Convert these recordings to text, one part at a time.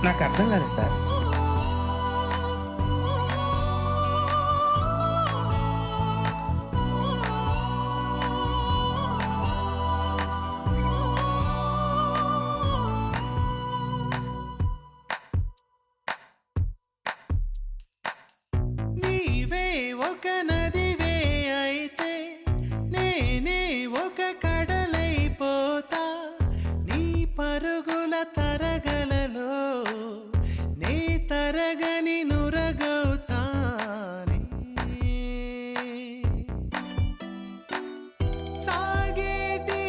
నాకు అర్థం కాలేదు సార్. నీవే ఒక నదివే అయితే నేనే ఒక కడలైపోతా. నీ పరుగుల తరగలలో నే తరగని నురగవుతానే. సాగేటి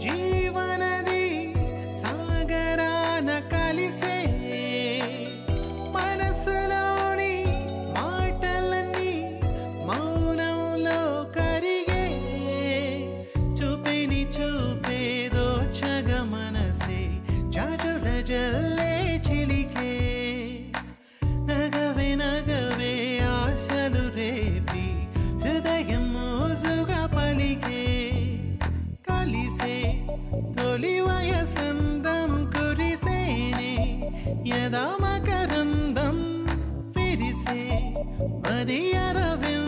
జీవనది సాగరాన కలిసే మనసులోని మాటలన్నీ మౌనంలో కరిగే. చూపిని చూపేదో చగ మనసే జాజుల జల్లే చిలికే. నగవే నగవే ఆశలు రేపి హృదయం మోజుగా పలికే. కలిసే తొలి వయసందం కురిసేనే యదా మకరందం విరిసే మది అరవింద